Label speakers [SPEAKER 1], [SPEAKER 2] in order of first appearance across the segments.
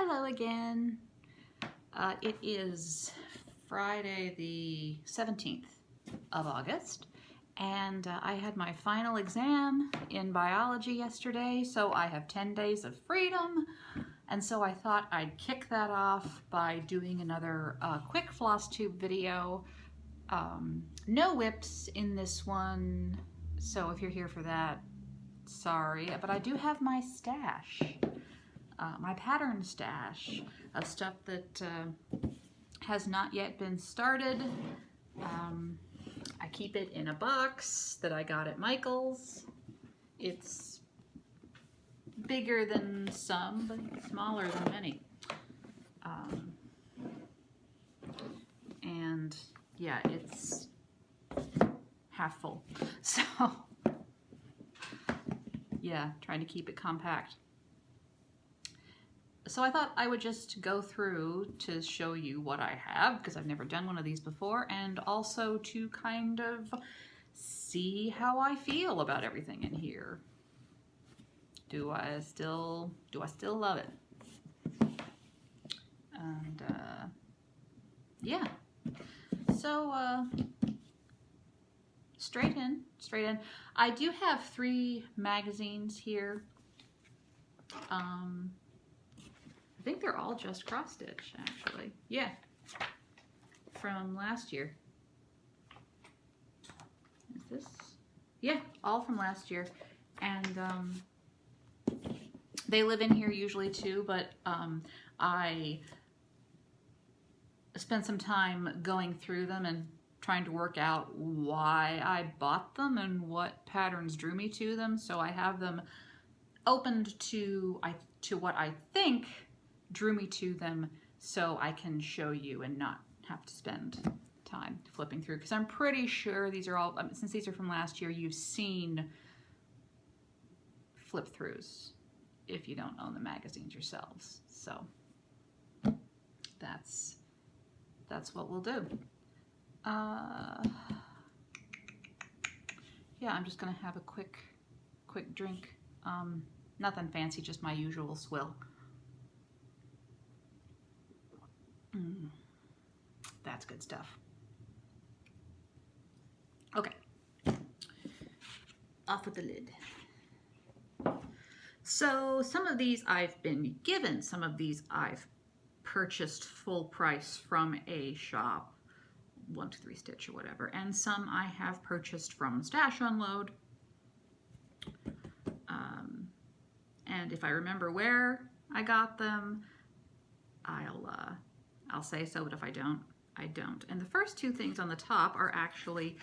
[SPEAKER 1] Hello again. It is Friday the 17th of August, and I had my final exam in biology yesterday, so I have 10 days of freedom, and so I thought I'd kick that off by doing another quick FlossTube video. No whips in this one, so if you're here for that, sorry, but I do have my stash. My pattern stash of stuff that has not yet been started. I keep it in a box that I got at Michael's. It's bigger than some, but smaller than many. And yeah, it's half full. So yeah, trying to keep it compact. So I thought I would just go through to show you what I have, because I've never done one of these before, and also to kind of see how I feel about everything in here. Do I still love it? And yeah. So straight in. I do have 3 magazines here. I think they're all just cross stitch, actually. Yeah, from last year. Is this? Yeah, all from last year. And they live in here usually too, but I spent some time going through them and trying to work out why I bought them and what patterns drew me to them. So I have them opened to what I think drew me to them, so I can show you and not have to spend time flipping through, because I'm pretty sure these are all, since these are from last year, you've seen flip throughs if you don't own the magazines yourselves. So that's what we'll do. Yeah, I'm just gonna have a quick drink. Nothing fancy, just my usual swill. That's good stuff. Okay, off with the lid. So some of these I've been given, some of these I've purchased full price from a shop, 1-2-3 Stitch or whatever, and some I have purchased from Stash Unload. And if I remember where I got them, I'll say so, but if I don't, I don't. And the first 2 things on the top are actually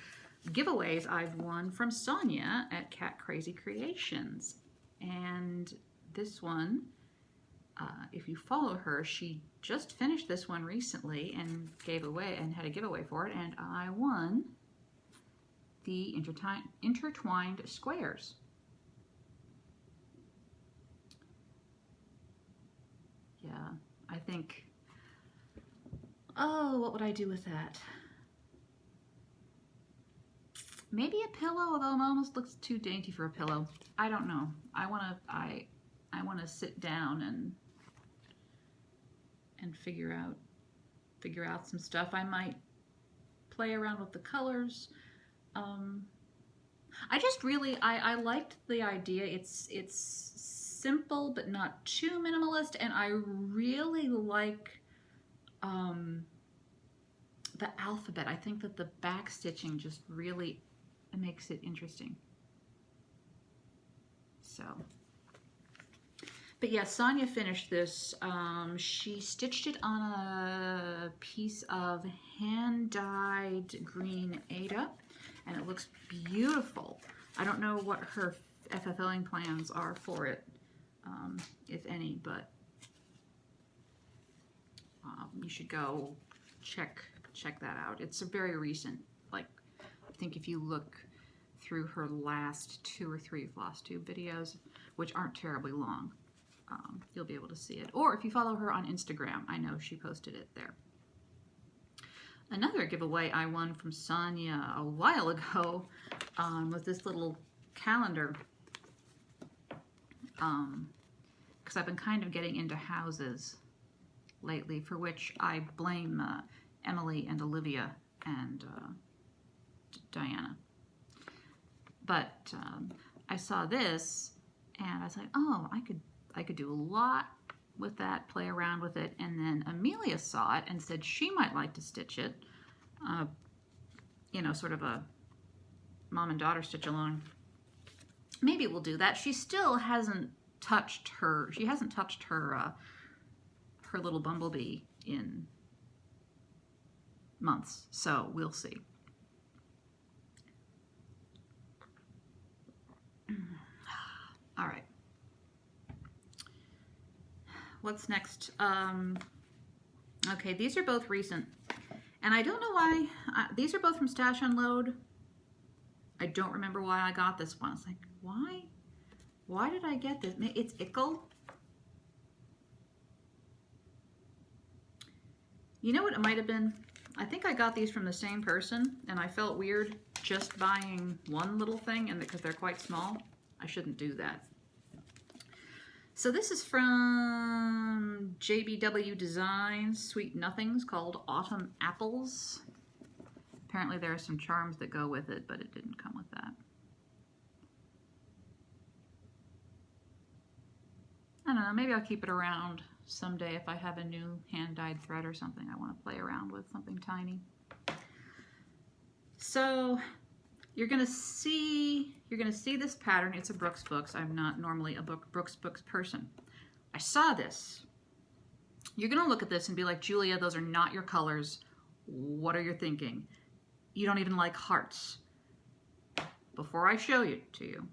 [SPEAKER 1] giveaways I've won from Sonia at Cat Crazy Creations. And this one, if you follow her, she just finished this one recently and had a giveaway for it, and I won the intertwined squares. Yeah, I think, oh, what would I do with that? Maybe a pillow, although it almost looks too dainty for a pillow. I don't know. I wanna sit down and figure out some stuff. I might play around with the colors. I just really I liked the idea. It's simple but not too minimalist, and I really like the alphabet. I think that the back stitching just really makes it interesting. So, but yeah, Sonia finished this. She stitched it on a piece of hand-dyed green Aida, and it looks beautiful. I don't know what her FFLing plans are for it, if any, but you should go check that out. It's a very recent, like, I think if you look through her last 2 or 3 FlossTube videos, which aren't terribly long, you'll be able to see it. Or if you follow her on Instagram, I know she posted it there. Another giveaway I won from Sonia a while ago was this little calendar, because I've been kind of getting into houses lately, for which I blame Emily and Olivia and Diana. But I saw this and I was like, oh, I could do a lot with that, play around with it. And then Amelia saw it and said she might like to stitch it. You know, sort of a mom and daughter stitch along. Maybe we'll do that. She still hasn't touched her, her little bumblebee in months, so we'll see. All right. What's next? Okay, these are both recent. And I don't know why. These are both from Stash Unload. I don't remember why I got this one. It's like, why? Why did I get this? It's Ickle. You know what it might have been? I think I got these from the same person, and I felt weird just buying one little thing, and because they're quite small, I shouldn't do that. So this is from JBW Designs, Sweet Nothings, called Autumn Apples. Apparently there are some charms that go with it, but it didn't come with that. I don't know, maybe I'll keep it around someday if I have a new hand-dyed thread or something I want to play around with, something tiny. So you're gonna see this pattern. It's a Brooks Books. I'm not normally a Brooks Books person. I saw this. You're gonna look at this and be like, Julia, those are not your colors. What are you thinking? You don't even like hearts. Before I show it to you,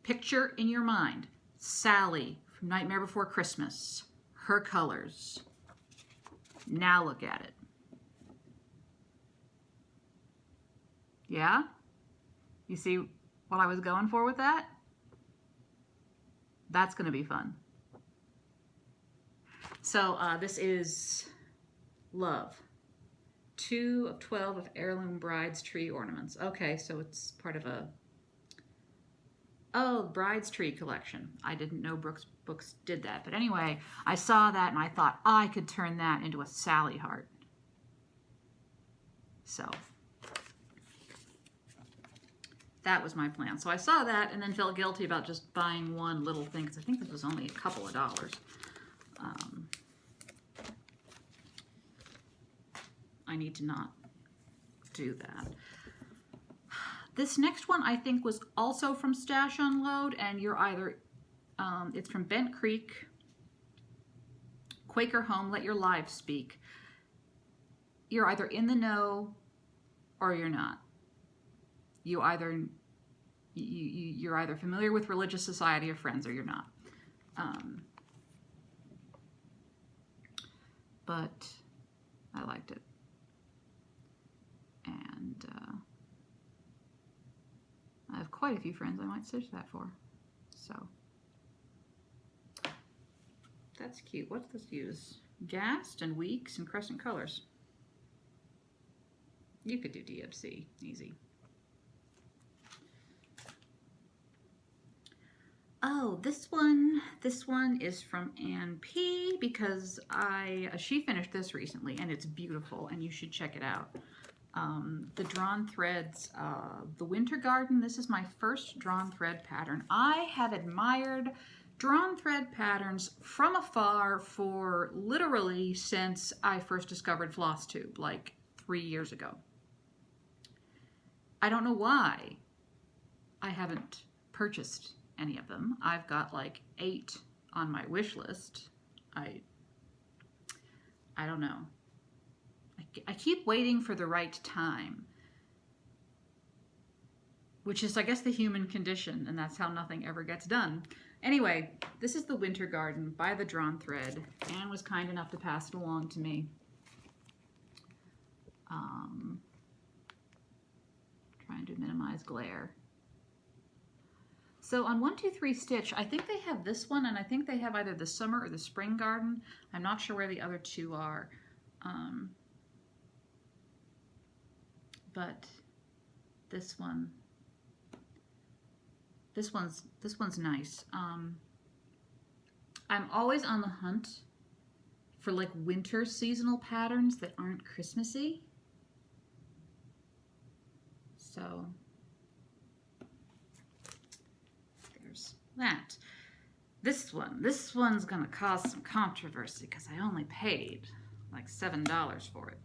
[SPEAKER 1] picture in your mind Sally from Nightmare Before Christmas, her colors. Now look at it. Yeah? You see what I was going for with that? That's going to be fun. So this is Love. 2 of 12 of Heirloom Bride's Tree Ornaments. Okay, so it's part of a... Oh, Bride's Tree collection. I didn't know Brooks Books did that. But anyway, I saw that and I thought I could turn that into a Sally heart. So that was my plan. So I saw that and then felt guilty about just buying one little thing, because I think this was only a couple of dollars. I need to not do that. This next one I think was also from Stash Unload, and you're either, it's from Bent Creek, Quaker Home, Let Your Lives Speak. You're either in the know or you're not. You're either familiar with Religious Society of Friends or you're not. But I liked it. And I have quite a few friends I might stitch that for. So that's cute. What's this use? Gast and Weeks and Crescent Colors. You could do DFC, easy. Oh, this one is from Ann P, because she finished this recently and it's beautiful and you should check it out. The Drawn Threads, the Winter Garden. This is my first drawn thread pattern. I have admired drawn thread patterns from afar for literally since I first discovered FlossTube, like 3 years ago. I don't know why I haven't purchased any of them. I've got like 8 on my wish list. I don't know. I keep waiting for the right time, which is, I guess, the human condition, and that's how nothing ever gets done. Anyway, this is the Winter Garden by the Drawn Thread. Anne was kind enough to pass it along to me. Trying to minimize glare. So on 1, 2, 3 Stitch, I think they have this one, and I think they have either the Summer or the Spring Garden. I'm not sure where the other 2 are. But this one's nice. I'm always on the hunt for like winter seasonal patterns that aren't Christmassy. So there's that. This one's gonna cause some controversy because I only paid like $7 for it.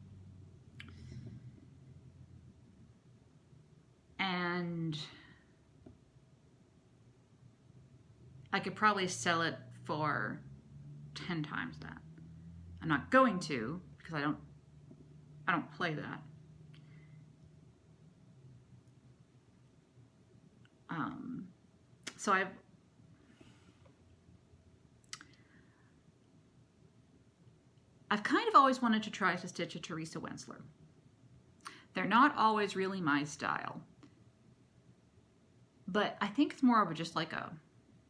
[SPEAKER 1] And I could probably sell it for 10 times that. I'm not going to because I don't play that. So I've kind of always wanted to try to stitch a Teresa Wensler. They're not always really my style, but I think it's more of just like a,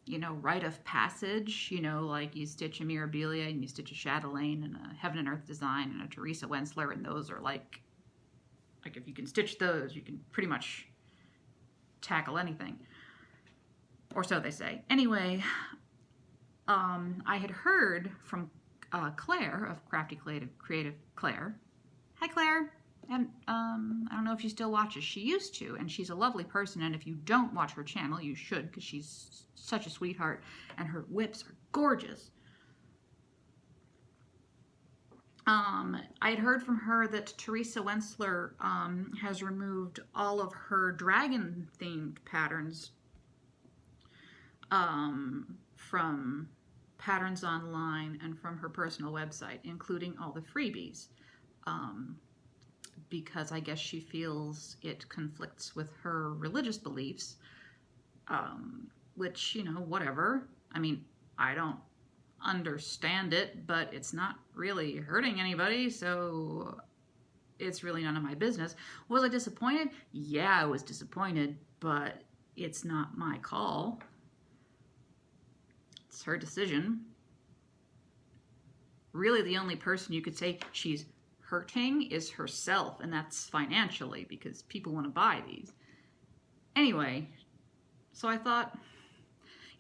[SPEAKER 1] you know, rite of passage, you know, like you stitch a Mirabilia and you stitch a Chatelaine and a Heaven and Earth Design and a Teresa Wensler, and those are like if you can stitch those, you can pretty much tackle anything. Or so they say. Anyway, I had heard from Claire of Crafty Creative Claire. Hi, Claire. And I don't know if she still watches. She used to, and she's a lovely person. And if you don't watch her channel, you should, because she's such a sweetheart, and her whips are gorgeous. I had heard from her that Teresa Wensler has removed all of her dragon-themed patterns from Patterns Online and from her personal website, including all the freebies, because I guess she feels it conflicts with her religious beliefs, which, you know, whatever. I mean, I don't understand it, but it's not really hurting anybody, so it's really none of my business. Was I disappointed? Yeah, I was disappointed, but it's not my call. It's her decision. Really, the only person you could say she's hurting is herself, and that's financially, because people want to buy these. Anyway, so I thought,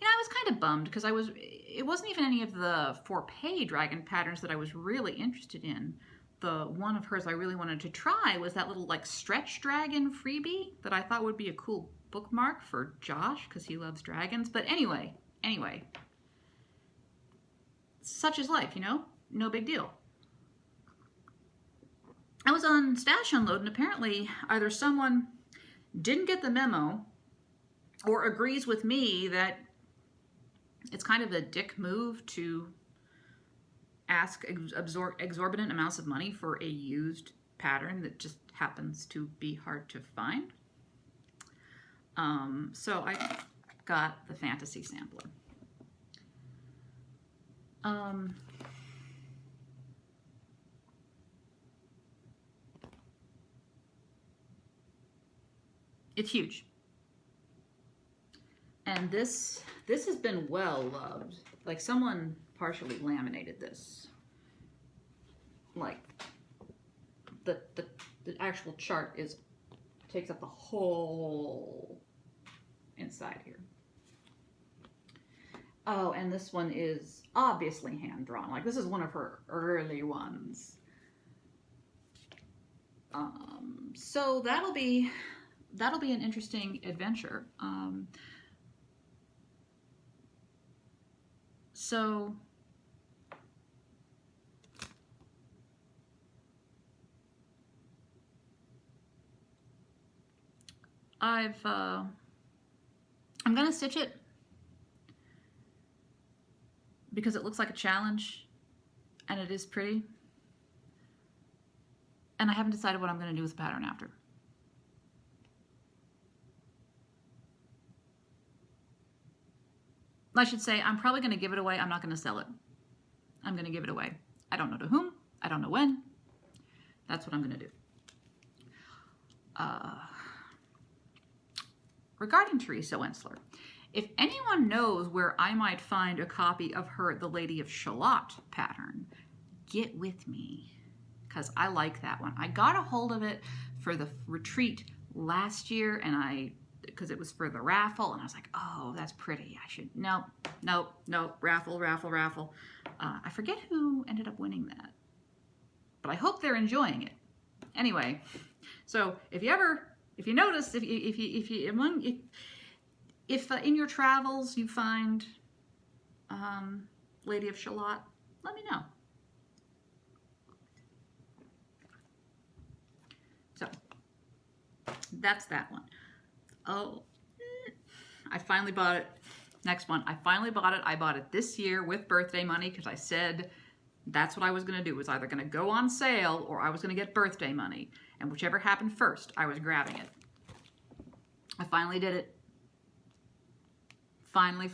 [SPEAKER 1] you know, I was kind of bummed because it wasn't even any of the for-pay dragon patterns that I was really interested in. The one of hers I really wanted to try was that little like stretch dragon freebie that I thought would be a cool bookmark for Josh because he loves dragons. But anyway, such is life, you know? No big deal. I was on Stash Unload, and apparently either someone didn't get the memo or agrees with me that it's kind of a dick move to ask exorbitant amounts of money for a used pattern that just happens to be hard to find. So I got the Fantasy Sampler. It's huge. And this has been well loved. Like someone partially laminated this. Like the actual chart takes up the whole inside here. Oh, and this one is obviously hand drawn. Like this is one of her early ones. So that'll be an interesting adventure. So I'm gonna stitch it because it looks like a challenge and it is pretty. And I haven't decided what I'm gonna do with the pattern after. I should say, I'm probably going to give it away. I'm not going to sell it. I'm going to give it away. I don't know to whom. I don't know when. That's what I'm going to do. Regarding Teresa Wensler, if anyone knows where I might find a copy of her The Lady of Shalott pattern, get with me, because I like that one. I got a hold of it for the retreat last year, and because it was for the raffle, and I was like, oh, that's pretty. I should, nope, raffle. I forget who ended up winning that, but I hope they're enjoying it. Anyway, so if you notice, if in your travels you find Lady of Shalott, let me know. So that's that one. Oh, I finally bought it. Next one, I finally bought it. I bought it this year with birthday money because I said that's what I was going to do. It was either going to go on sale or I was going to get birthday money. And whichever happened first, I was grabbing it. I finally did it. Finally.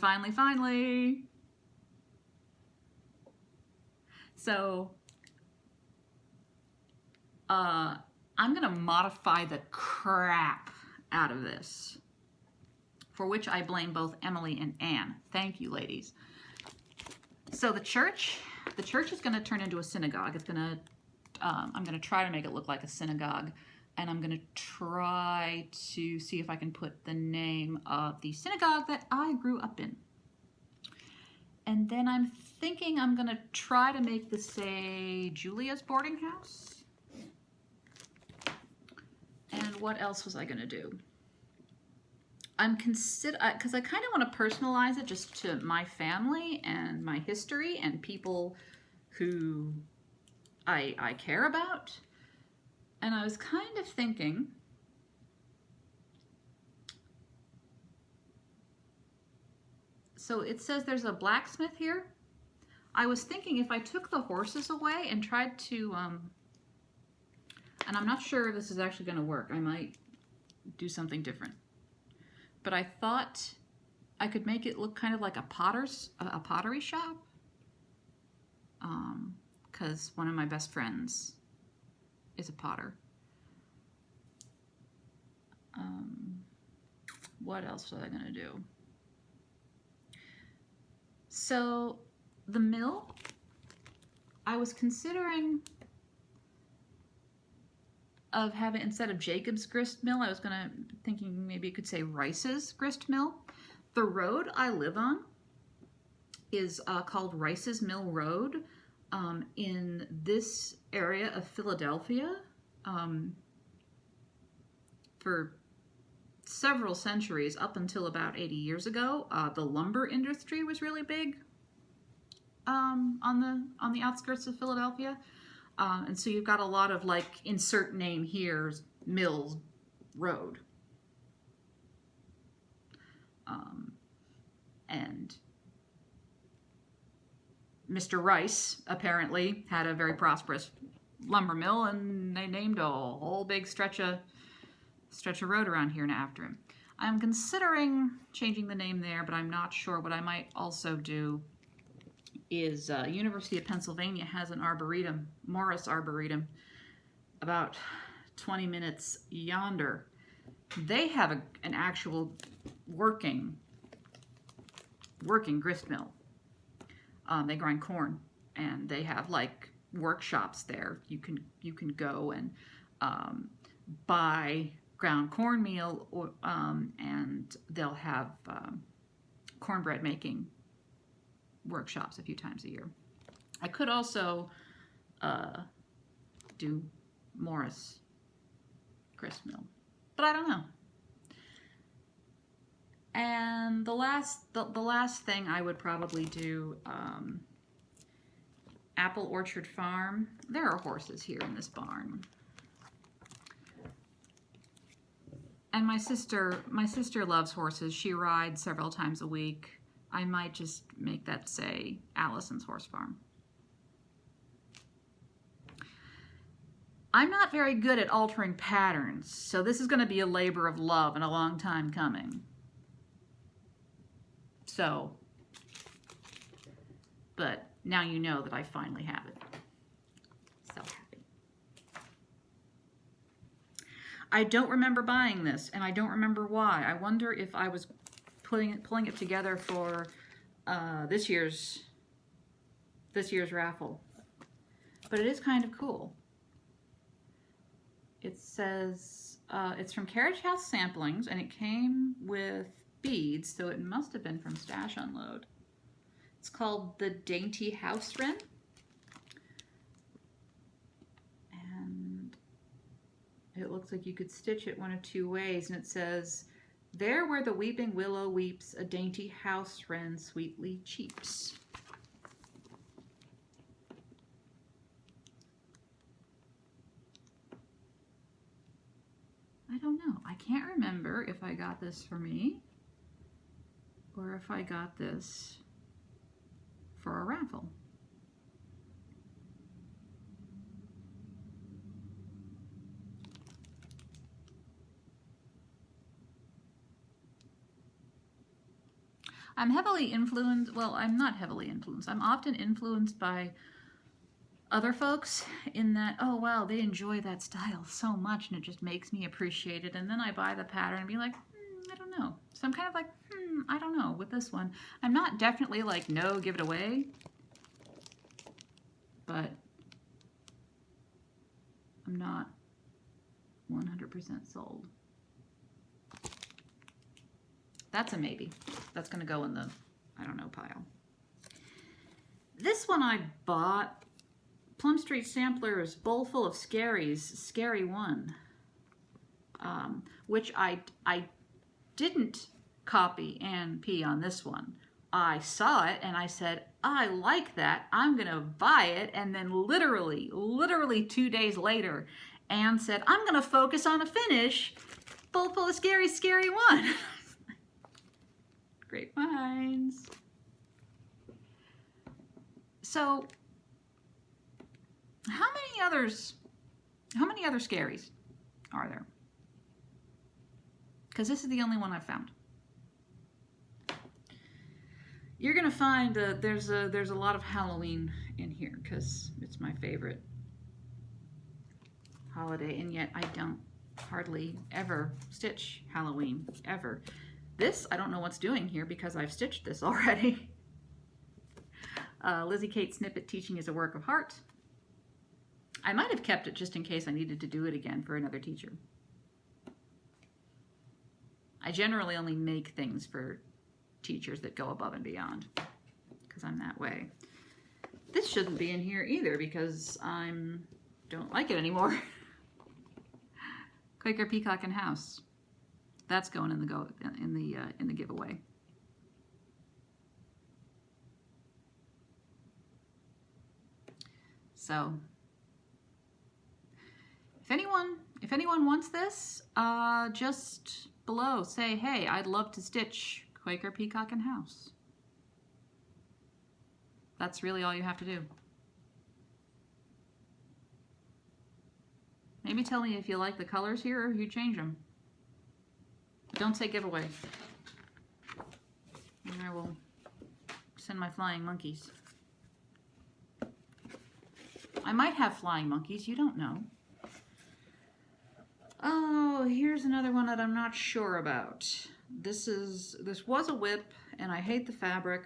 [SPEAKER 1] So, I'm going to modify the crap out of this, for which I blame both Emily and Anne. Thank you, ladies. So the church is going to turn into a synagogue. It's going to, I'm going to try to make it look like a synagogue, and I'm going to try to see if I can put the name of the synagogue that I grew up in. And then I'm thinking I'm going to try to make this say Julia's boarding house. And what else was I going to do? I'm because I kind of want to personalize it just to my family and my history and people who I care about. And I was kind of thinking, so it says there's a blacksmith here. I was thinking if I took the horses away and tried to, and I'm not sure if this is actually going to work. I might do something different. But I thought I could make it look kind of like a pottery shop. Because one of my best friends is a potter. What else was I going to do? So the mill, I was considering of having, instead of Jacob's grist mill, I was thinking maybe it could say Rice's grist mill. The road I live on is called Rice's Mill Road in this area of Philadelphia. For several centuries, up until about 80 years ago, the lumber industry was really big on the outskirts of Philadelphia. And so you've got a lot of, like, insert name here, Mills Road. And Mr. Rice apparently had a very prosperous lumber mill, and they named a whole big stretch of road around here after him. I'm considering changing the name there, but I'm not sure. What I might also do is University of Pennsylvania has an arboretum, Morris Arboretum, about 20 minutes yonder. They have an actual working grist mill. They grind corn, and they have like workshops there. You can go and buy ground cornmeal, and they'll have cornbread making workshops a few times a year. I could also do Morris grist mill, but I don't know. And the last thing I would probably do, Apple Orchard Farm. There are horses here in this barn. And my sister loves horses. She rides several times a week. I might just make that say Allison's Horse Farm. I'm not very good at altering patterns, so this is going to be a labor of love and a long time coming. So, but now you know that I finally have it. So happy. I don't remember buying this, and I don't remember why. I wonder if I was pulling it together for this year's raffle. But it is kind of cool. It says it's from Carriage House Samplings, and it came with beads, so it must have been from Stash Unload. It's called the Dainty House Wren. And it looks like you could stitch it one of two ways. And it says, "There where the weeping willow weeps, a dainty house wren sweetly cheeps." I don't know. I can't remember if I got this for me or if I got this for a raffle. I'm heavily influenced, well, I'm not heavily influenced. I'm often influenced by other folks in that, oh wow, they enjoy that style so much and it just makes me appreciate it. And then I buy the pattern and be like, I don't know. So I'm kind of like, I don't know with this one. I'm not definitely like, no, give it away. But I'm not 100% sold. That's a maybe. That's gonna go in the, I don't know, pile. This one I bought, Plum Street Samplers, Bowl Full of Scaries, Scary One, which I didn't copy and pee on this one. I saw it and I said, I like that, I'm gonna buy it. And then literally 2 days later, Anne said, I'm gonna focus on a finish, Bowl Full of Scaries, Scary One. Great minds. So, how many other scaries are there? Because this is the only one I've found. You're gonna find that there's a lot of Halloween in here because it's my favorite holiday, and yet I don't hardly ever stitch Halloween, ever. This, I don't know what's doing here because I've stitched this already. Lizzie Kate Snippet, Teaching is a Work of Heart. I might have kept it just in case I needed to do it again for another teacher. I generally only make things for teachers that go above and beyond because I'm that way. This shouldn't be in here either because I don't like it anymore. Quaker Peacock and House. That's going in the giveaway. So, if anyone wants this, just below say, hey, I'd love to stitch Quaker Peacock and House. That's really all you have to do. Maybe tell me if you like the colors here or if you change them. Don't say giveaway. And I will send my flying monkeys. I might have flying monkeys, you don't know. Oh, here's another one that I'm not sure about. This was a whip, and I hate the fabric,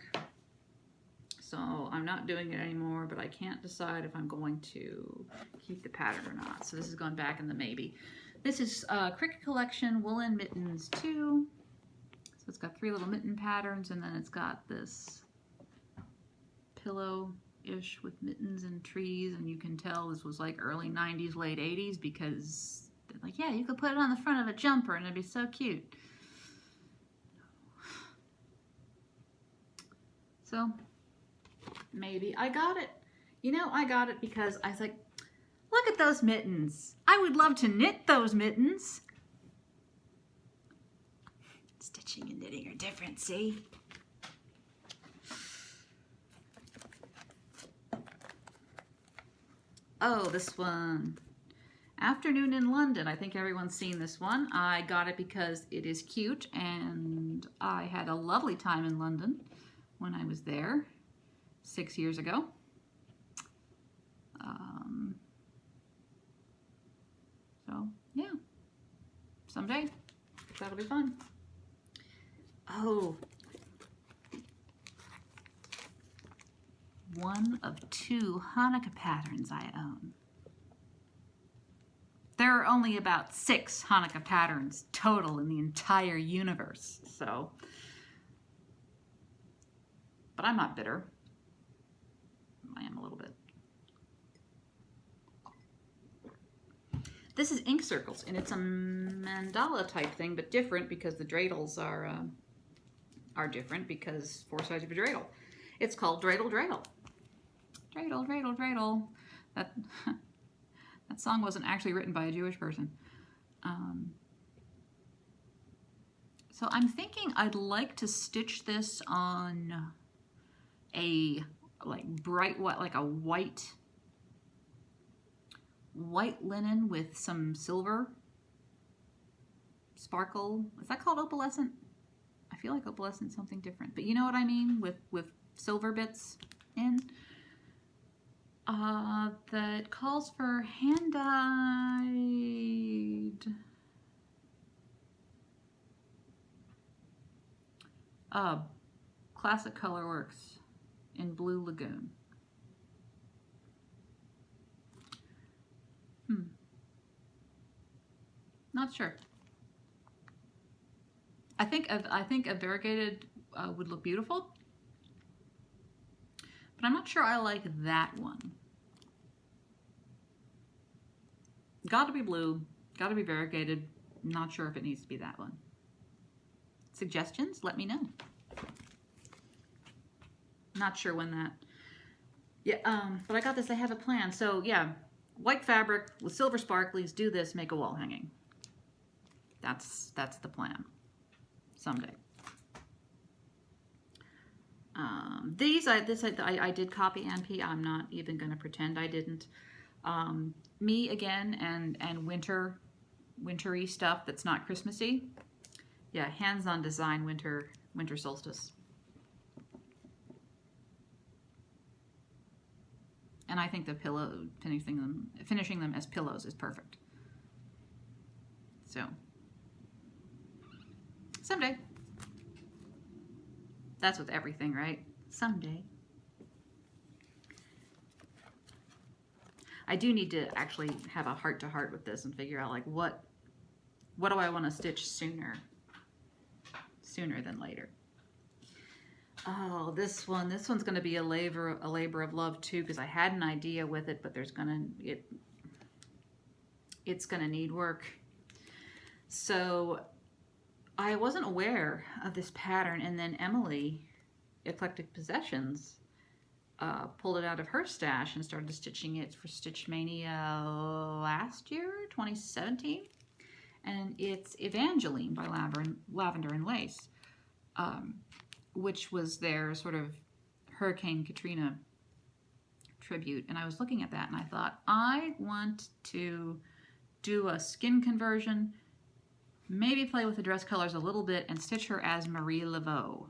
[SPEAKER 1] so I'm not doing it anymore, but I can't decide if I'm going to keep the pattern or not. So this is going back in the maybe. This is Cricket Collection Woolen Mittens 2. So it's got 3 little mitten patterns, and then it's got this pillow-ish with mittens and trees, and you can tell this was like early 90s, late 80s, because they're like, yeah, you could put it on the front of a jumper and it'd be so cute. So maybe I got it. You know, I got it because I was like, look at those mittens. I would love to knit those mittens. Stitching and knitting are different, see? Oh, this one. Afternoon in London. I think everyone's seen this one. I got it because it is cute, and I had a lovely time in London when I was there 6 years ago. So, yeah. Someday. That'll be fun. Oh. One of 2 Hanukkah patterns I own. There are only about 6 Hanukkah patterns total in the entire universe. So but I'm not bitter. I am a little bit. This is Ink Circles, and it's a mandala type thing, but different because the dreidels are different because 4 sides of a dreidel. It's called Dreidel Dreidel. Dreidel, dreidel, dreidel. That song wasn't actually written by a Jewish person. So I'm thinking I'd like to stitch this on a like bright white, like a white linen with some silver sparkle. Is that called opalescent? I feel like opalescent is something different, but you know what I mean, with silver bits in. That calls for hand-dyed Classic Color Works in Blue Lagoon. Not sure. I think a variegated would look beautiful, but I'm not sure I like that one. Got to be blue, got to be variegated. Not sure if it needs to be that one. Suggestions? Let me know. Not sure when that. Yeah, but I got this. I have a plan. So yeah, white fabric with silver sparklies. Do this. Make a wall hanging. That's the plan. Someday. I did copy NP. I'm not even going to pretend I didn't. Me again and wintry stuff that's not Christmassy. Yeah, hands-on design winter solstice. And I think the pillow finishing them as pillows is perfect. So someday. That's with everything, right? Someday. I do need to actually have a heart-to-heart with this and figure out like what do I want to stitch sooner than later. Oh, this one's going to be a labor of love too, because I had an idea with it, but it's going to need work. So I wasn't aware of this pattern, and then Emily, Eclectic Possessions, pulled it out of her stash and started stitching it for Stitch Mania last year, 2017. And it's Evangeline by Lavender and Lace, which was their sort of Hurricane Katrina tribute. And I was looking at that and I thought, I want to do a skin conversion, maybe play with the dress colors a little bit, and stitch her as Marie Laveau,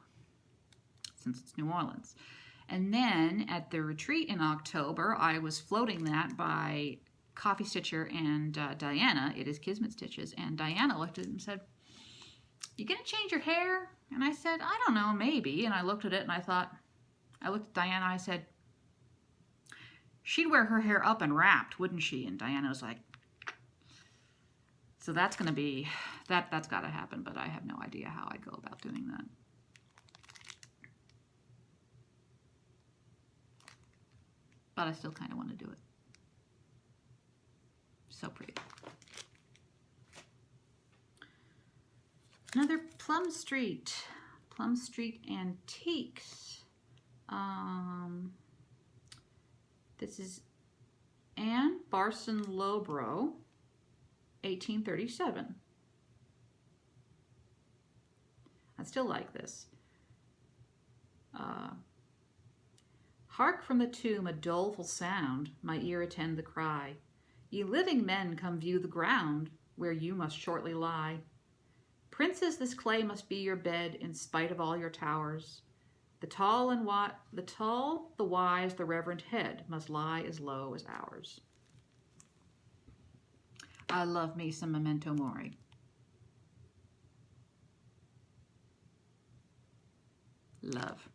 [SPEAKER 1] since it's New Orleans. And then at the retreat in October, I was floating that by Coffee Stitcher and Diana. It is Kismet Stitches. And Diana looked at it and said, "You gonna change your hair?" And I said, "I don't know, maybe." And I looked at it and I looked at Diana, I said, "She'd wear her hair up and wrapped, wouldn't she?" And Diana was like, so that's gonna be, that's gotta happen, but I have no idea how I'd go about doing that. But I still kind of want to do it. So pretty. Another Plum Street Antiques. This is Anne Barson Lobro, 1837. I still like this. Hark from the tomb a doleful sound, my ear attend the cry. Ye living men, come view the ground, where you must shortly lie. Princes, this clay must be your bed, in spite of all your towers. The tall, the wise, the reverend head must lie as low as ours. I love me some Memento Mori. Love.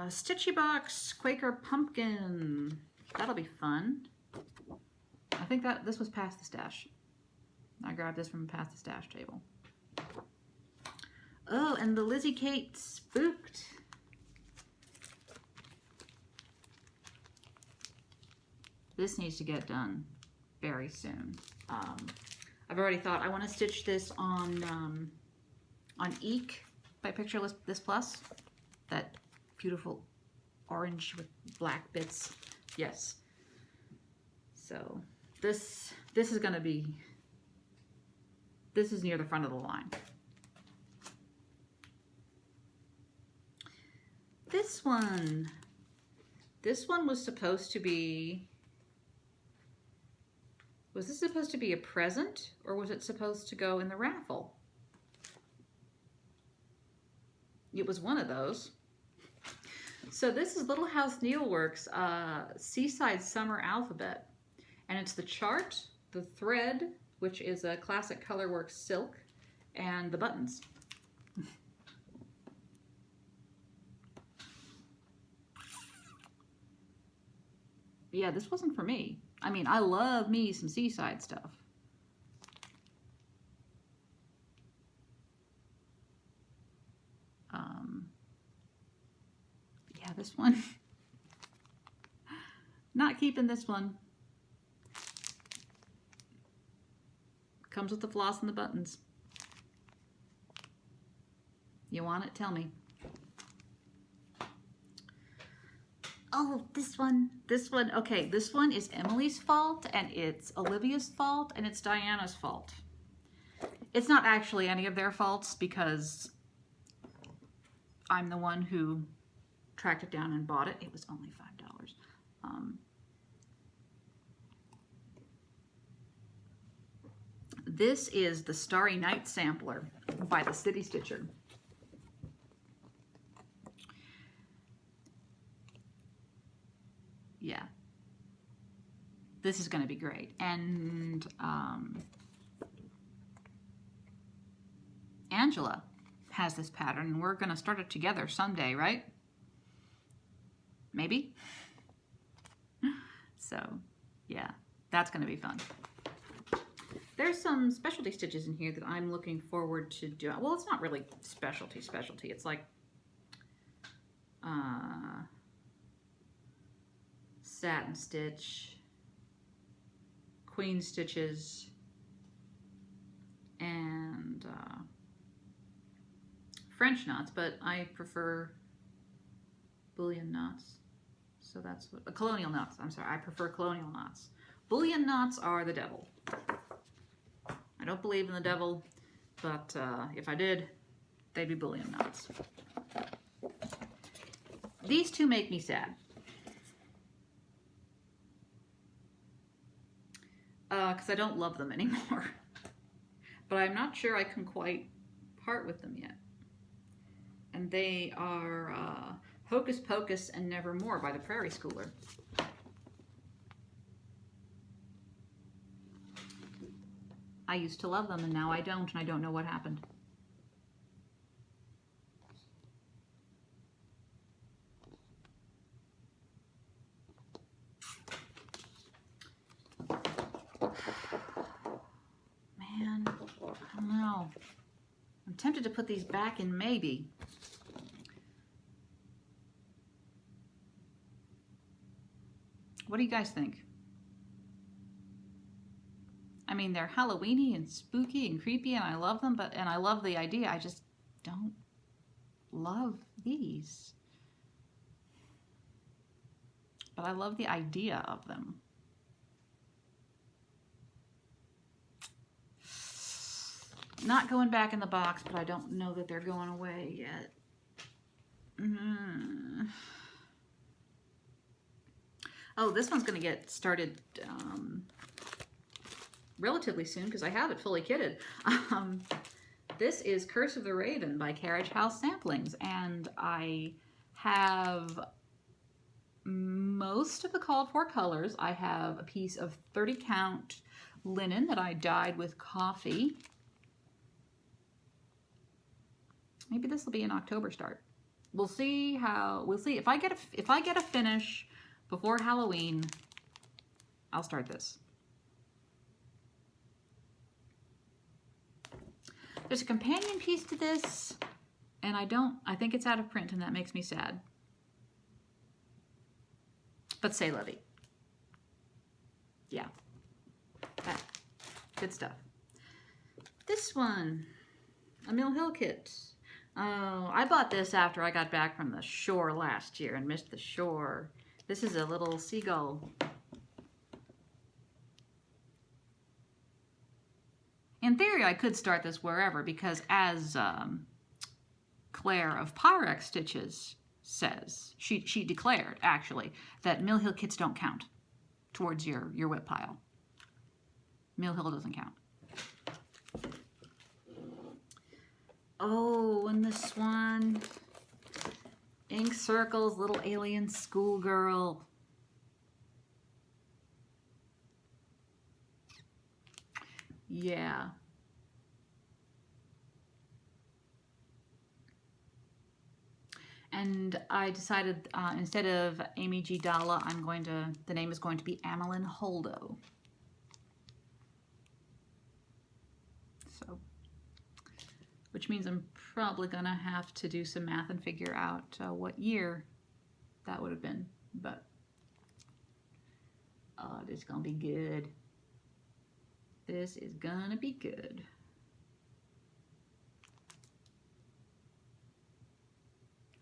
[SPEAKER 1] Stitchy Box Quaker Pumpkin. That'll be fun. I think this was past the stash. I grabbed this from past the stash table. Oh, and the Lizzie Kate Spooked. This needs to get done very soon. I've already thought I want to stitch this on Eek by Picture This Plus. That beautiful orange with black bits. Yes. So this is going to be, this is near the front of the line. This one was supposed to be, was this supposed to be a present, or was it supposed to go in the raffle? It was one of those. So this is Little House Needleworks Seaside Summer Alphabet. And it's the chart, the thread, which is a classic Colorworks silk, and the buttons. Yeah, this wasn't for me. I mean, I love me some seaside stuff. Yeah, this one. Not keeping this one. Comes with the floss and the buttons. You want it? Tell me. Oh, this one. Okay, this one is Emily's fault, and it's Olivia's fault, and it's Diana's fault. It's not actually any of their faults because I'm the one who tracked it down and bought it. It was only $5. This is the Starry Night sampler by the City Stitcher. Yeah, this is going to be great. And Angela has this pattern, and we're going to start it together someday, right? Maybe? So, yeah, that's going to be fun. There's some specialty stitches in here that I'm looking forward to doing. Well, it's not really specialty. It's like satin stitch, queen stitches, and French knots, but I prefer bullion knots. So that's what, colonial knots. I'm sorry, I prefer colonial knots. Bullion knots are the devil. I don't believe in the devil, but if I did, they'd be bullion knots. These two make me sad. Because I don't love them anymore. But I'm not sure I can quite part with them yet. And they are Hocus Pocus and Nevermore by the Prairie Schooler. I used to love them, and now I don't, and I don't know what happened. Man, I don't know. I'm tempted to put these back in maybe. What do you guys think? I mean, they're Halloweeny and spooky and creepy, and I love them, and I love the idea. I just don't love these. But I love the idea of them. Not going back in the box, but I don't know that they're going away yet. Oh, this one's going to get started relatively soon because I have it fully kitted. This is Curse of the Raven by Carriage House Samplings, and I have most of the called for colors. I have a piece of 30 count linen that I dyed with coffee. Maybe this will be an October start. We'll see if I get a finish before Halloween, I'll start this. There's a companion piece to this And I think it's out of print, and that makes me sad. But c'est la vie. Yeah. Good stuff. This one, a Mill Hill kit. Oh, I bought this after I got back from the shore last year and missed the shore. This is a little seagull. In theory, I could start this wherever because as Claire of Pyrex Stitches says, she declared, actually, that Mill Hill kits don't count towards your whip pile. Mill Hill doesn't count. Oh, and this one, Ink Circles, Little Alien Schoolgirl. Yeah. And I decided instead of Amy G. Dalla, the name is going to be Amelin Holdo. So, which means I'm probably gonna have to do some math and figure out what year that would have been. But this is gonna be good. This is gonna be good.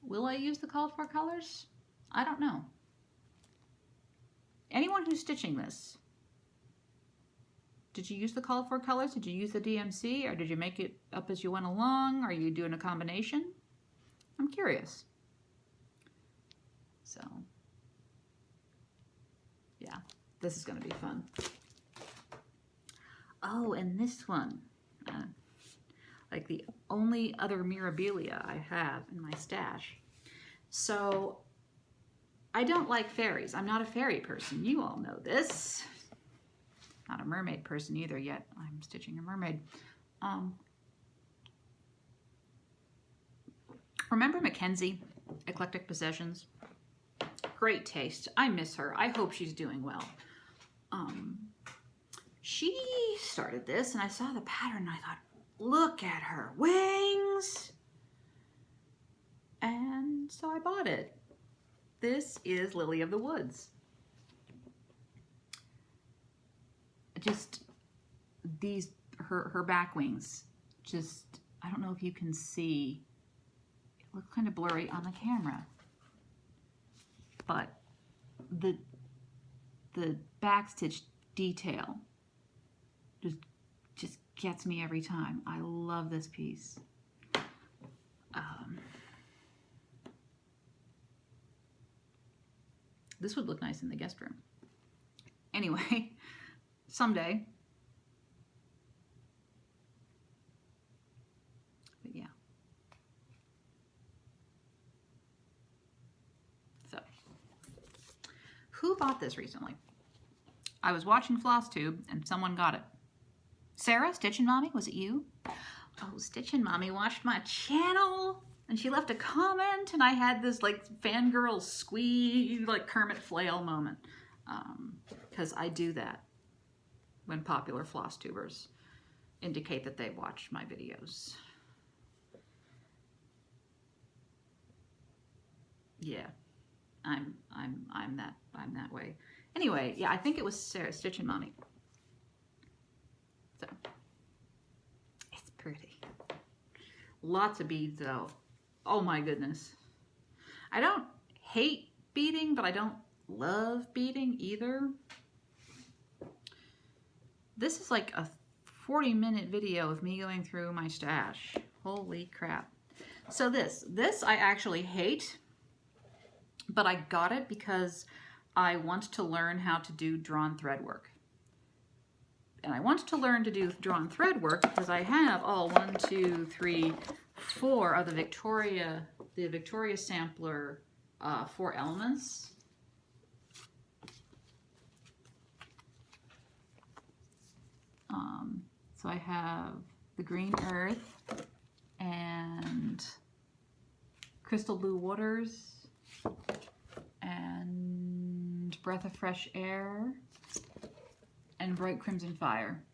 [SPEAKER 1] Will I use the called for colors? I don't know. Anyone who's stitching this, did you use the called for colors? Did you use the DMC, or did you make it up as you went along? Are you doing a combination? I'm curious. So, yeah, this is gonna be fun. Oh, and this one, like the only other Mirabilia I have in my stash. So I don't like fairies. I'm not a fairy person. You all know this. Not a mermaid person either, yet I'm stitching a mermaid. Remember Mackenzie, Eclectic Possessions? Great taste. I miss her. I hope she's doing well. She started this, and I saw the pattern, and I thought, look at her wings. And so I bought it. This is Lily of the Woods. Just these, her back wings, just, I don't know if you can see, it looks kind of blurry on the camera, but the backstitch detail just gets me every time. I love this piece. This would look nice in the guest room. Anyway, someday. But yeah. So, who bought this recently? I was watching FlossTube and someone got it. Sarah, Stitchin' Mommy, was it you? Oh, Stitchin' Mommy watched my channel and she left a comment, and I had this like fangirl squeeze, like Kermit flail moment. Because I do that when popular FlossTubers indicate that they watch my videos. Yeah, I'm that way. Anyway, yeah, I think it was Sarah, Stitchin' Mommy. So, it's pretty. Lots of beads though. Oh my goodness. I don't hate beading, but I don't love beading either. This is like a 40-minute video of me going through my stash. Holy crap. So this I actually hate, but I got it because I want to learn how to do drawn thread work. And I want to learn to do drawn thread work because I have all 1, 2, 3, 4 of the Victoria Sampler 4 elements. So I have the Green Earth and Crystal Blue Waters and Breath of Fresh Air and Bright Crimson Fire.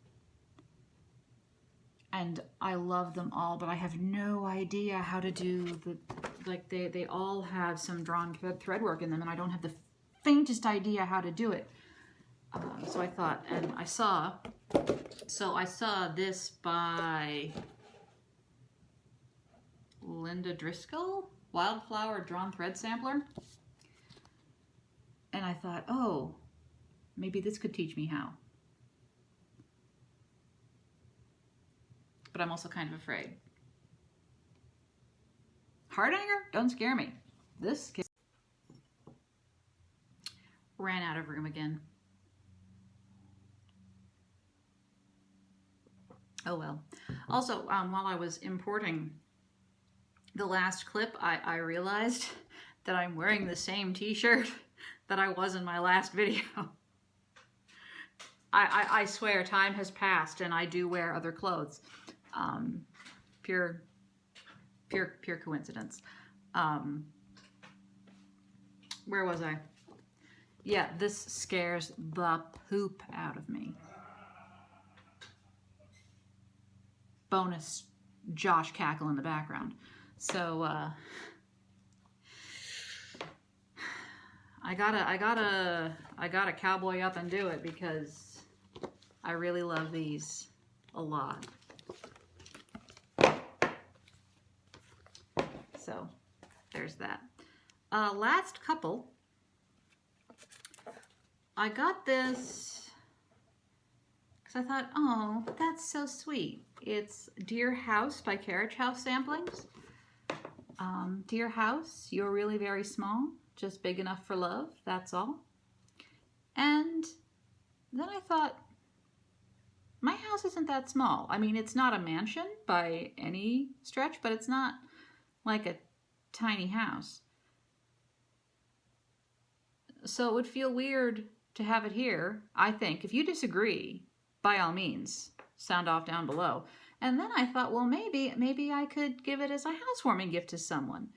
[SPEAKER 1] and I love them all, but I have no idea how to do the, like they all have some drawn thread work in them, and I don't have the faintest idea how to do it. So I thought, and I saw this by Linda Driscoll, Wildflower Drawn Thread Sampler. And I thought, oh, maybe this could teach me how. But I'm also kind of afraid. Heart hanger? Don't scare me. This kid ran out of room again. Oh well. Also, while I was importing the last clip, I realized that I'm wearing the same t-shirt that I was in my last video. I swear time has passed and I do wear other clothes. Pure coincidence. Where was I? Yeah, this scares the poop out of me. Bonus Josh cackle in the background. So I gotta cowboy up and do it because I really love these a lot. So there's that. Last couple. I got this because I thought, oh, that's so sweet. It's Dear House by Carriage House Samplings. Dear House, you're really very small, just big enough for love, that's all. And then I thought, my house isn't that small. I mean, it's not a mansion by any stretch, but it's not like a tiny house. So it would feel weird to have it here, I think. If you disagree, by all means, sound off down below. And then I thought, well, maybe I could give it as a housewarming gift to someone.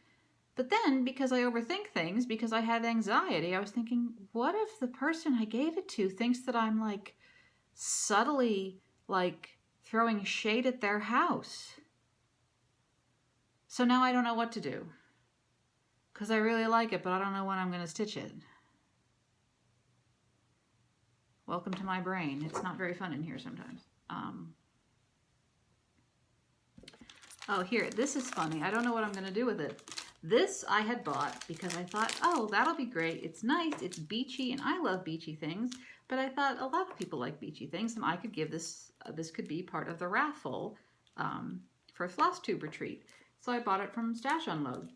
[SPEAKER 1] But then, because I overthink things, because I have anxiety, I was thinking, what if the person I gave it to thinks that I'm like subtly like throwing shade at their house? So now I don't know what to do. Because I really like it, but I don't know when I'm going to stitch it. Welcome to my brain. It's not very fun in here sometimes. Oh, here, this is funny. I don't know what I'm going to do with it. This I had bought because I thought, oh, that'll be great. It's nice, it's beachy, and I love beachy things. But I thought a lot of people like beachy things, and I could give this, this could be part of the raffle for a FlossTube retreat. So I bought it from Stash Unload.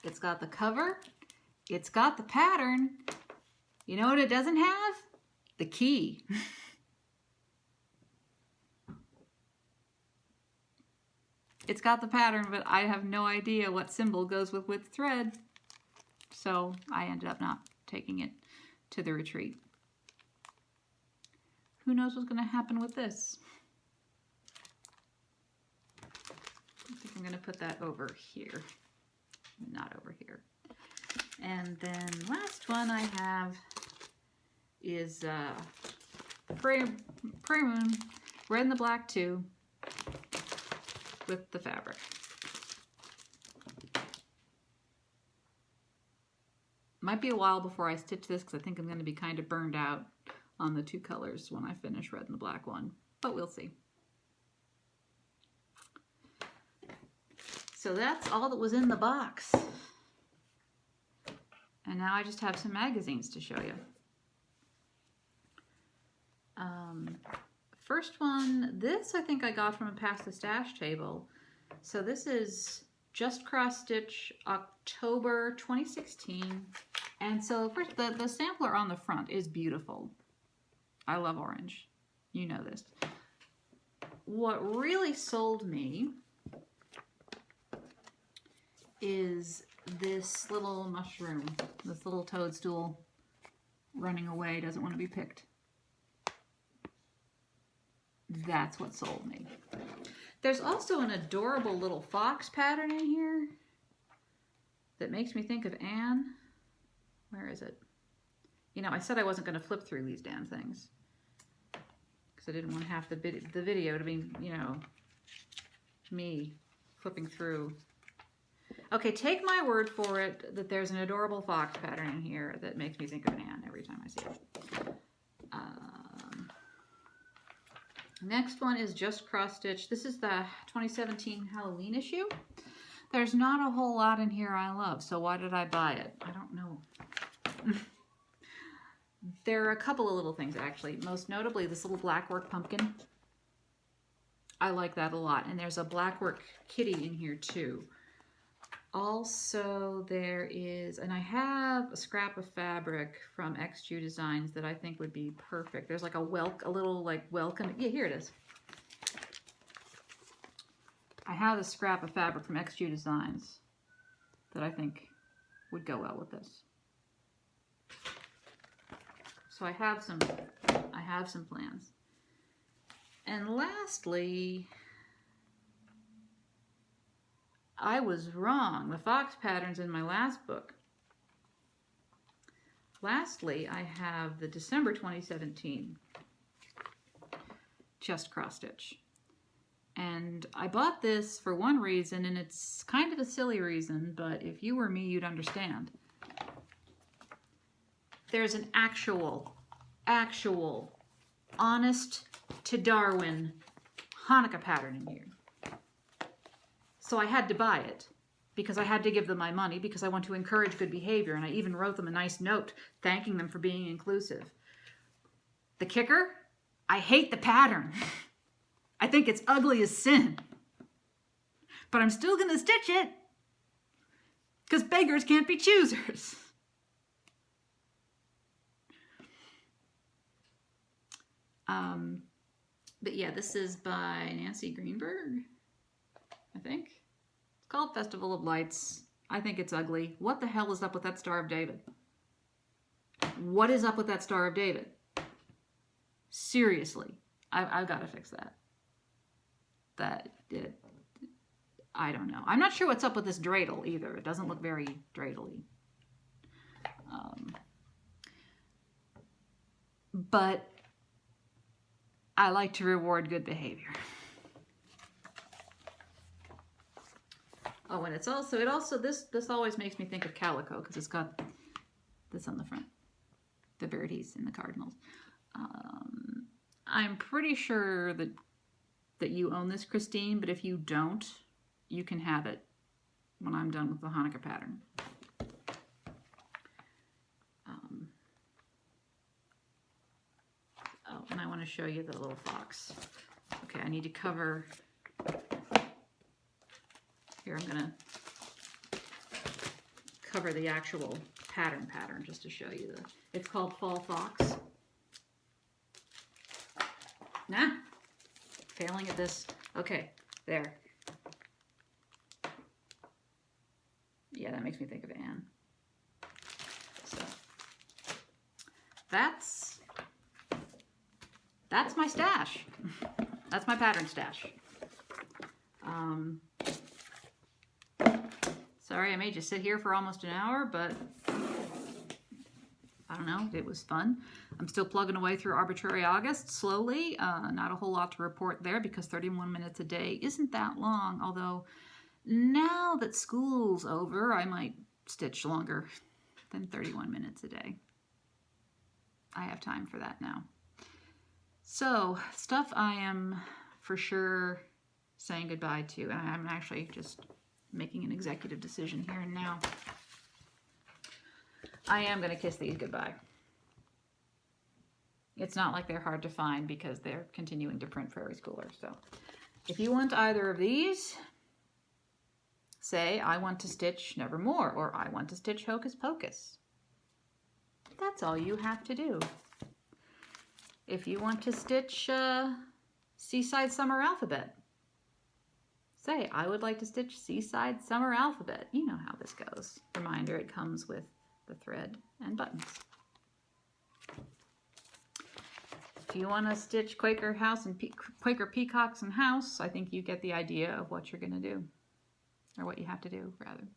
[SPEAKER 1] It's got the cover, it's got the pattern. You know what it doesn't have? The key. It's got the pattern, but I have no idea what symbol goes with which thread. So I ended up not taking it to the retreat. Who knows what's going to happen with this? I think I'm going to put that over here, not over here. And then last one I have is Prairie Moon, Red and the Black 2 with the fabric. Might be a while before I stitch this because I think I'm going to be kind of burned out on the two colors when I finish Red and the Black one, but we'll see. So that's all that was in the box. And now I just have some magazines to show you. First one, this I think I got from a Past the Stash table. So this is Just Cross Stitch October 2016. And so first, the sampler on the front is beautiful. I love orange. You know this. What really sold me is this little mushroom, this little toadstool running away, doesn't want to be picked. That's what sold me. There's also an adorable little fox pattern in here that makes me think of Anne. Where is it? You know, I said I wasn't going to flip through these damn things. because I didn't want half the video to be, you know, me flipping through. Okay, take my word for it that there's an adorable fox pattern in here that makes me think of an Anne every time I see it. Next one is just cross stitch. This is the 2017 Halloween issue. There's not a whole lot in here I love, so why did I buy it? I don't know. There are a couple of little things, actually. Most notably, this little blackwork pumpkin. I like that a lot. And there's a blackwork kitty in here, too. Also, there is, and I have a scrap of fabric from XU Designs that I think would be perfect. There's like a little like welcome. Yeah, here it is. I have a scrap of fabric from XU Designs that I think would go well with this. So I have some plans. And lastly, I was wrong. The fox pattern's in my last book. Lastly, I have the December 2017 just cross stitch. And I bought this for one reason, and it's kind of a silly reason, but if you were me, you'd understand. There's an actual, honest to Darwin Hanukkah pattern in here. So I had to buy it because I had to give them my money because I want to encourage good behavior, and I even wrote them a nice note thanking them for being inclusive. The kicker? I hate the pattern. I think it's ugly as sin. But I'm still going to stitch it because beggars can't be choosers. But yeah, this is by Nancy Greenberg, I think. It's called Festival of Lights. I think it's ugly. What the hell is up with that Star of David? What is up with that Star of David? Seriously, I've got to fix that. I don't know. I'm not sure what's up with this dreidel either. It doesn't look very dreidel-y. But I like to reward good behavior. Oh, and this always makes me think of calico because it's got this on the front, the birdies and the cardinals. I'm pretty sure that you own this, Christine, but if you don't, you can have it when I'm done with the Hanukkah pattern. Oh, and I want to show you the little fox. Okay, I need to cover. Here, I'm going to cover the actual pattern just to show you it's called Fall Fox. Nah, failing at this. Okay, there. Yeah, that makes me think of Anne. So, that's my stash. That's my pattern stash. Sorry, I made you sit here for almost an hour, but I don't know, it was fun. I'm still plugging away through Arbitrary August slowly. Not a whole lot to report there because 31 minutes a day isn't that long, although now that school's over, I might stitch longer than 31 minutes a day. I have time for that now. So, stuff I am for sure saying goodbye to, and I'm actually just making an executive decision here and now. I am going to kiss these goodbye. It's not like they're hard to find because they're continuing to print Prairie Schooler. So, if you want either of these, say, I want to stitch Nevermore, or I want to stitch Hocus Pocus. That's all you have to do. If you want to stitch Seaside Summer Alphabet, say, I would like to stitch Seaside Summer Alphabet. You know how this goes. Reminder, it comes with the thread and buttons. If you want to stitch Quaker House and Quaker Peacocks and House, I think you get the idea of what you're going to do, or what you have to do, rather.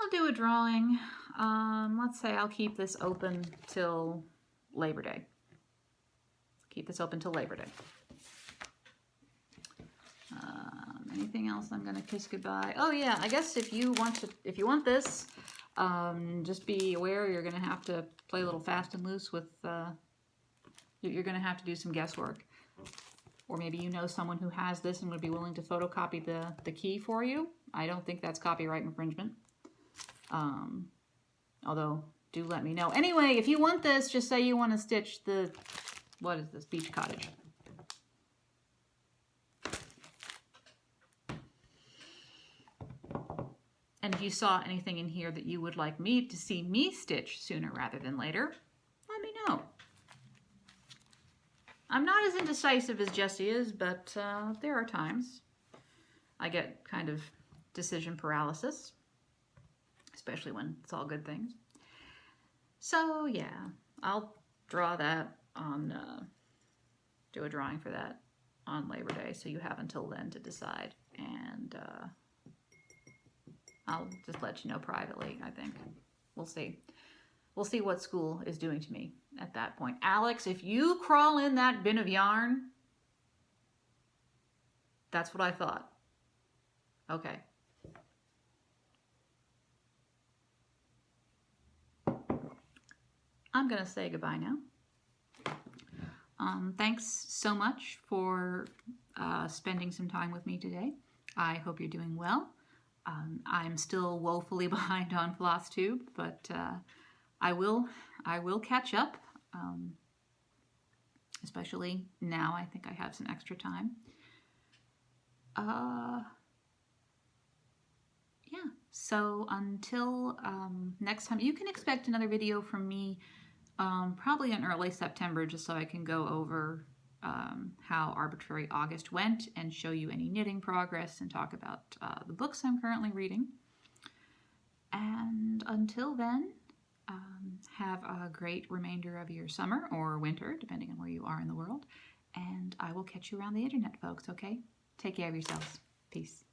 [SPEAKER 1] I'll do a drawing. Let's say I'll keep this open till Labor Day. keep this open till Labor Day. Anything else I'm gonna kiss goodbye? Oh yeah, I guess if you want this, just be aware you're gonna have to play a little fast and loose with. You're gonna have to do some guesswork, or maybe you know someone who has this and would be willing to photocopy the key for you. I don't think that's copyright infringement. Although, do let me know. Anyway, if you want this, just say you want to stitch the, what is this, beach cottage. And if you saw anything in here that you would like me to see me stitch sooner rather than later, let me know. I'm not as indecisive as Jessie is, but there are times I get kind of decision paralysis, especially when it's all good things. So yeah, I'll draw that on, do a drawing for that on Labor Day, so you have until then to decide. And I'll just let you know privately, I think. We'll see. We'll see what school is doing to me at that point. Alex, if you crawl in that bin of yarn, that's what I thought. Okay. I'm going to say goodbye now. Thanks so much for spending some time with me today. I hope you're doing well. I'm still woefully behind on FlossTube, but I will catch up, especially now I think I have some extra time. Yeah, so until next time, you can expect another video from me probably in early September, just so I can go over how Arbitrary August went and show you any knitting progress and talk about the books I'm currently reading. And until then, have a great remainder of your summer or winter, depending on where you are in the world. And I will catch you around the internet, folks, okay? Take care of yourselves. Peace.